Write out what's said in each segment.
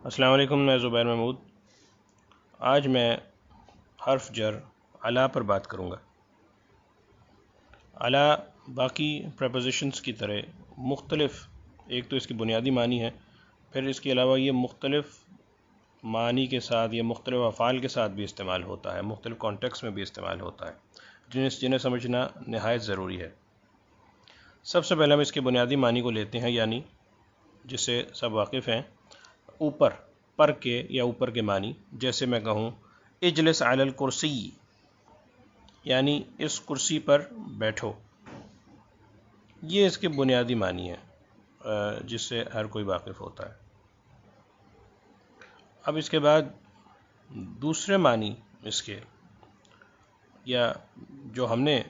السلام علیکم، میں زبیر محمود۔ آج میں حرف جر علی پر بات کروں گا۔ علی باقی پریپوزیشنز کی طرح مختلف، ایک تو اس کی بنیادی معنی ہے، پھر اس کے علاوہ یہ مختلف معنی کے ساتھ یا مختلف افعال کے ساتھ بھی استعمال ہوتا ہے، مختلف کانٹیکس میں بھی استعمال ہوتا ہے، جنہیں سمجھنا نہایت ضروری ہے۔ سب سے پہلے ہم اس کے بنیادی معنی کو لیتے ہیں، یعنی جس سے سب واقف ہیں، اوپر، پر کے یا اوپر کے معنی۔ جیسے میں کہوں اجلس علی الکرسی، یعنی اس کرسی پر بیٹھو، یہ اس کے بنیادی معنی ہے جس سے ہر کوئی واقف ہوتا ہے۔ اب اس کے بعد دوسرے معنی اس کے، یا جو ہم نے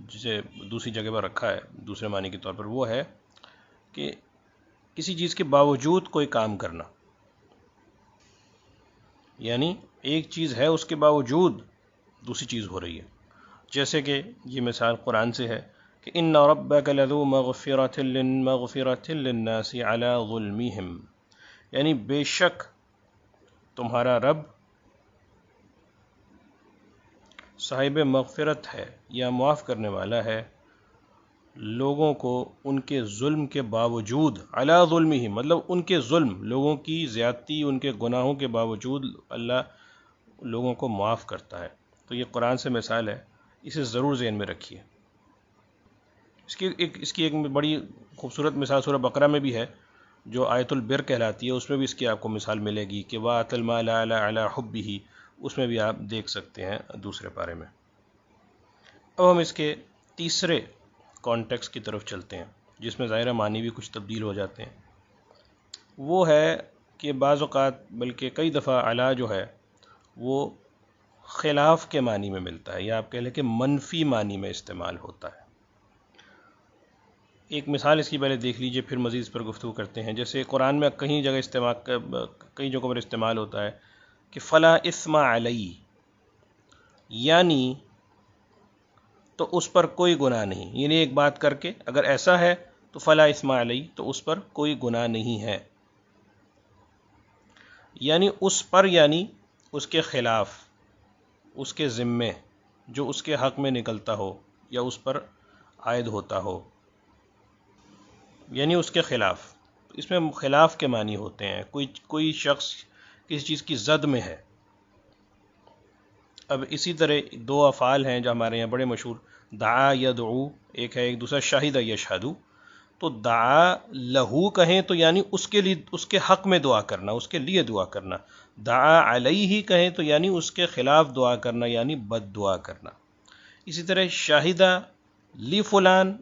جسے دوسری جگہ پر رکھا ہے دوسرے معنی کے طور پر، وہ ہے کہ کسی چیز کے باوجود کوئی کام کرنا، یعنی ایک چیز ہے، اس کے باوجود دوسری چیز ہو رہی ہے۔ جیسے کہ یہ مثال قرآن سے ہے کہ ان ربک لذو مغفرۃ للناس علی ظلمہم، یعنی بے شک تمہارا رب صاحب مغفرت ہے یا معاف کرنے والا ہے لوگوں کو ان کے ظلم کے باوجود، علی ظلمہم مطلب ان کے ظلم، لوگوں کی زیادتی، ان کے گناہوں کے باوجود اللہ لوگوں کو معاف کرتا ہے۔ تو یہ قرآن سے مثال ہے، اسے ضرور ذہن میں رکھیے۔ اس کی ایک بڑی خوبصورت مثال سورہ بقرہ میں بھی ہے، جو آیت البر کہلاتی ہے، اس میں بھی اس کی آپ کو مثال ملے گی کہ وَآتَ الْمَالَ عَلَى حُبِّهِ، اس میں بھی آپ دیکھ سکتے ہیں دوسرے پارے میں۔ اب ہم اس کے تیسرے کانٹیکس کی طرف چلتے ہیں، جس میں ظاہرہ معنی بھی کچھ تبدیل ہو جاتے ہیں۔ وہ ہے کہ بعض اوقات، بلکہ کئی دفعہ علی جو ہے وہ خلاف کے معنی میں ملتا ہے، یا آپ کہہ لیں کہ منفی معنی میں استعمال ہوتا ہے۔ ایک مثال اس کی پہلے دیکھ لیجئے، پھر مزید اس پر گفتگو کرتے ہیں۔ جیسے قرآن میں کئی جگہوں پر استعمال ہوتا ہے کہ فلا اثم علی، یعنی تو اس پر کوئی گناہ نہیں، یعنی ایک بات کر کے اگر ایسا ہے تو فلا اثم علی، تو اس پر کوئی گناہ نہیں ہے، یعنی اس پر، یعنی اس کے خلاف، اس کے ذمے، جو اس کے حق میں نکلتا ہو یا اس پر عائد ہوتا ہو، یعنی اس کے خلاف۔ اس میں خلاف کے معنی ہوتے ہیں، کوئی شخص کسی چیز کی زد میں ہے۔ اب اسی طرح دو افعال ہیں جو ہمارے یہاں بڑے مشہور، دعا یدعو ایک ہے، ایک دوسرا شہد یشہد۔ تو دعا لہو کہیں تو یعنی اس کے لیے، اس کے حق میں دعا کرنا، اس کے لیے دعا کرنا۔ دعا علیہ کہیں تو یعنی اس کے خلاف دعا کرنا، یعنی بد دعا کرنا۔ اسی طرح شاہدہ لی فلان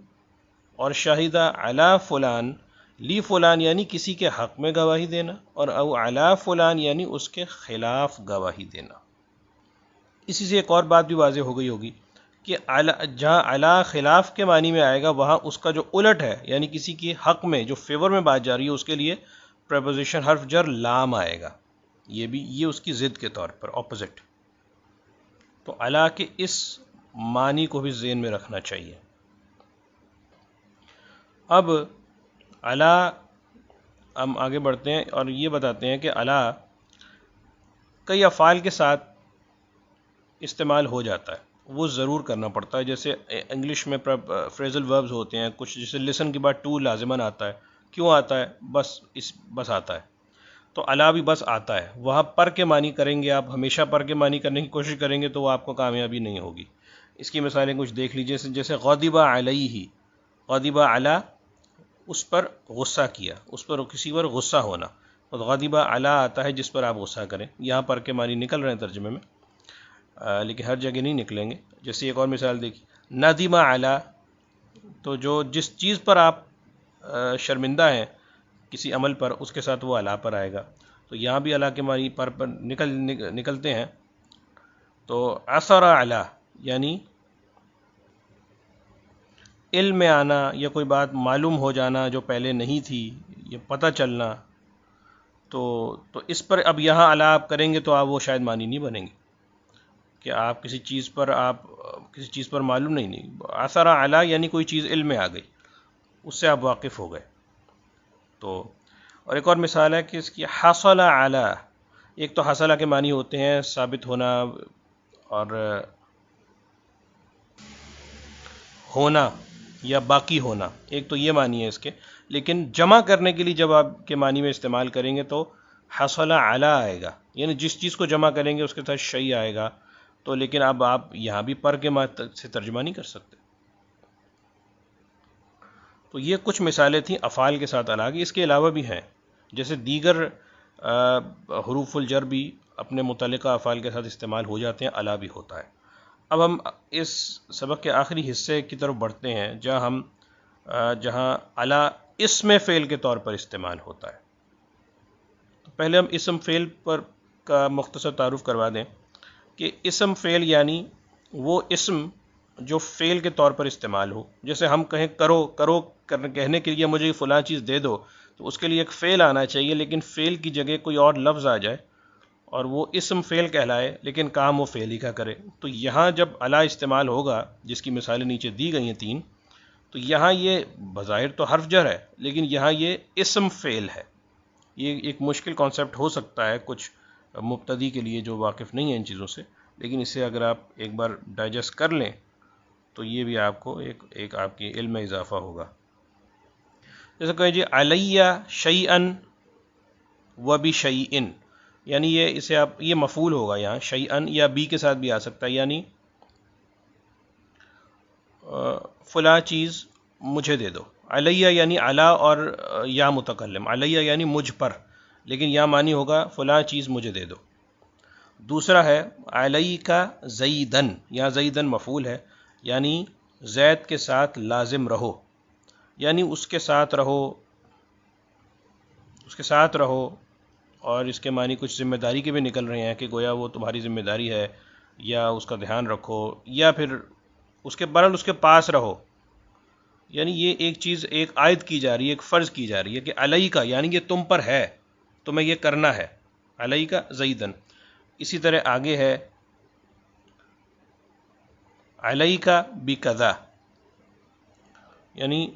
اور شاہدہ علی فلان، لی فلان یعنی کسی کے حق میں گواہی دینا، اور او علی فلان یعنی اس کے خلاف گواہی دینا۔ اسی سے ایک اور بات بھی واضح ہو گئی ہوگی کہ جہاں علی خلاف کے معنی میں آئے گا، وہاں اس کا جو الٹ ہے، یعنی کسی کے حق میں جو فیور میں بات جا رہی ہے، اس کے لیے پریپوزیشن حرف جر لام آئے گا، یہ اس کی ضد کے طور پر، اپوزٹ۔ تو علی کے اس معنی کو بھی ذہن میں رکھنا چاہیے۔ اب علی ہم آگے بڑھتے ہیں اور یہ بتاتے ہیں کہ علی کئی افعال کے ساتھ استعمال ہو جاتا ہے، وہ ضرور کرنا پڑتا ہے۔ جیسے انگلش میں فریزل وربز ہوتے ہیں کچھ، جیسے لسن کے بعد ٹو لازماً آتا ہے۔ کیوں آتا ہے؟ بس آتا ہے۔ تو علی بھی بس آتا ہے، وہاں پر کے معنی کریں گے آپ، ہمیشہ پر کے معنی کرنے کی کوشش کریں گے تو وہ آپ کو کامیابی نہیں ہوگی۔ اس کی مثالیں کچھ دیکھ لیجیے، جیسے غضب علیہ، غضب علی، اس پر غصہ کیا، اس پر کسی پر غصہ ہونا، تو غضب علی آتا ہے جس پر آپ غصہ کریں۔ یہاں پر کے معنی نکل رہے ہیں ترجمے میں، لیکن ہر جگہ نہیں نکلیں گے۔ جیسے ایک اور مثال دیکھیے، ندم علی، تو جس چیز پر آپ شرمندہ ہیں کسی عمل پر، اس کے ساتھ وہ علی پر آئے گا۔ تو یہاں بھی علی کے معنی پر نکلتے ہیں۔ تو عثر علی یعنی علم میں آنا، یا کوئی بات معلوم ہو جانا جو پہلے نہیں تھی، یہ پتہ چلنا۔ تو اس پر اب یہاں علی آپ کریں گے تو آپ وہ شاید معنی نہیں بنیں گے کہ آپ کسی چیز پر معلوم نہیں۔ عثر علی یعنی کوئی چیز علم میں آ گئی۔ اس سے آپ واقف ہو گئے. تو اور ایک اور مثال ہے کہ اس کی حصل علی، ایک تو حصلہ کے معنی ہوتے ہیں ثابت ہونا اور ہونا یا باقی ہونا، ایک تو یہ معنی ہے اس کے، لیکن جمع کرنے کے لیے جب آپ کے معنی میں استعمال کریں گے تو حصل علی آئے گا، یعنی جس چیز کو جمع کریں گے اس کے ساتھ شیء آئے گا. تو لیکن اب آپ یہاں بھی پر کے معنی سے ترجمہ نہیں کر سکتے. تو یہ کچھ مثالیں تھیں افعال کے ساتھ علی کی. اس کے علاوہ بھی ہیں، جیسے دیگر حروف الجر بھی اپنے متعلقہ افعال کے ساتھ استعمال ہو جاتے ہیں، علی بھی ہوتا ہے. اب ہم اس سبق کے آخری حصے کی طرف بڑھتے ہیں جہاں علی اسم فعل کے طور پر استعمال ہوتا ہے. تو پہلے ہم اسم فعل پر کا مختصر تعارف کروا دیں کہ اسم فعل یعنی وہ اسم جو فعل کے طور پر استعمال ہو. جیسے ہم کہیں کرو کہنے کے لیے مجھے فلاں چیز دے دو، تو اس کے لیے ایک فعل آنا چاہیے، لیکن فعل کی جگہ کوئی اور لفظ آ جائے اور وہ اسم فعل کہلائے لیکن کام وہ فعل ہی کا کرے. تو یہاں جب علی استعمال ہوگا، جس کی مثالیں نیچے دی گئی ہیں 3، تو یہاں یہ بظاہر تو حرف جر ہے لیکن یہاں یہ اسم فعل ہے. یہ ایک مشکل کانسیپٹ ہو سکتا ہے کچھ مبتدی کے لیے جو واقف نہیں ہیں ان چیزوں سے، لیکن اسے اگر آپ ایک بار ڈائجسٹ کر لیں تو یہ بھی آپ کو ایک آپ کی علم میں اضافہ ہوگا. جیسے کہیں جی علیہ شیئن و بشیئن، یعنی یہ مفعول ہوگا یہاں شیئن، یا بی کے ساتھ بھی آ سکتا ہے، یعنی فلاں چیز مجھے دے دو. علیہ یعنی علی اور یا متکلم، علیہ یعنی مجھ پر، لیکن یا معنی ہوگا فلاں چیز مجھے دے دو. دوسرا ہے علیک زیدن، یا زیدن مفعول ہے، یعنی زید کے ساتھ لازم رہو، یعنی اس کے ساتھ رہو. اور اس کے معنی کچھ ذمہ داری کے بھی نکل رہے ہیں کہ گویا وہ تمہاری ذمہ داری ہے، یا اس کا دھیان رکھو، یا پھر اس کے پاس رہو. یعنی یہ ایک چیز ایک عائد کی جا رہی ہے، ایک فرض کی جا رہی ہے کہ علیک یعنی یہ تم پر ہے، تمہیں یہ کرنا ہے. علیک زیدن. اسی طرح آگے ہے علیک بکذا، یعنی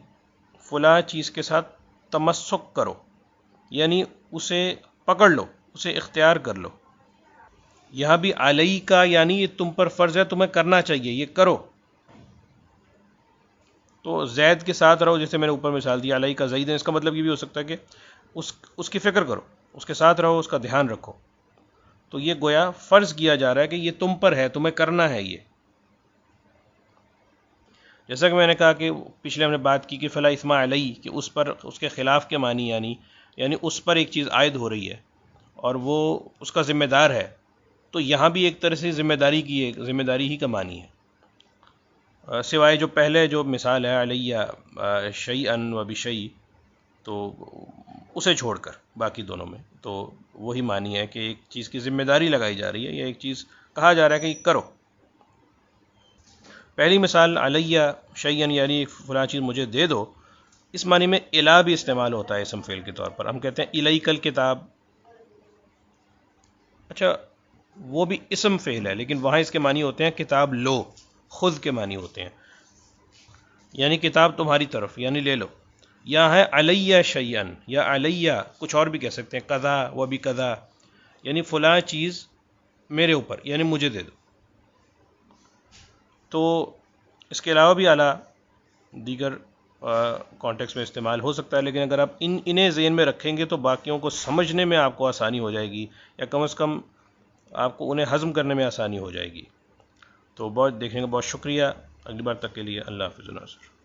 فلاں چیز کے ساتھ تمسک کرو، یعنی اسے پکڑ لو، اسے اختیار کر لو. یہاں بھی علیک یعنی یہ تم پر فرض ہے، تمہیں کرنا چاہیے، یہ کرو. تو زید کے ساتھ رہو، جیسے میں نے اوپر مثال دی علیک زیدن، اس کا مطلب یہ بھی ہو سکتا ہے کہ اس کی فکر کرو، اس کے ساتھ رہو، اس کا دھیان رکھو. تو یہ گویا فرض کیا جا رہا ہے کہ یہ تم پر ہے، تمہیں کرنا ہے. یہ جیسا کہ میں نے کہا کہ پچھلے ہم نے بات کی کہ فلا اثم علیہ، کہ اس پر، اس کے خلاف کے معنی یعنی اس پر ایک چیز عائد ہو رہی ہے اور وہ اس کا ذمہ دار ہے. تو یہاں بھی ایک طرح سے ذمہ داری ہی کا معنی ہے، سوائے جو پہلے جو مثال ہے علیہ شیئن و بشیء، تو اسے چھوڑ کر باقی دونوں میں تو وہی معنی ہے کہ ایک چیز کی ذمہ داری لگائی جا رہی ہے، یا ایک چیز کہا جا رہا ہے کہ یہ کرو. پہلی مثال علیہ شیئن یعنی فلاں چیز مجھے دے دو، اس معنی میں الا بھی استعمال ہوتا ہے اسم فعل کے طور پر. ہم کہتے ہیں الیک الکتاب، اچھا وہ بھی اسم فعل ہے لیکن وہاں اس کے معنی ہوتے ہیں کتاب لو، خود کے معنی ہوتے ہیں، یعنی کتاب تمہاری طرف، یعنی لے لو. یہاں ہے علیہ شیئن یا علیہ، کچھ اور بھی کہہ سکتے ہیں قضا و بھی قضا، یعنی فلاں چیز میرے اوپر، یعنی مجھے دے دو. تو اس کے علاوہ بھی اعلیٰ دیگر کانٹیکس میں استعمال ہو سکتا ہے، لیکن اگر آپ انہیں ذہن میں رکھیں گے تو باقیوں کو سمجھنے میں آپ کو آسانی ہو جائے گی، یا کم از کم آپ کو انہیں ہضم کرنے میں آسانی ہو جائے گی. تو بہت دیکھنے کا بہت شکریہ. اگلی بار تک کے لیے اللہ حافظ. ناصر.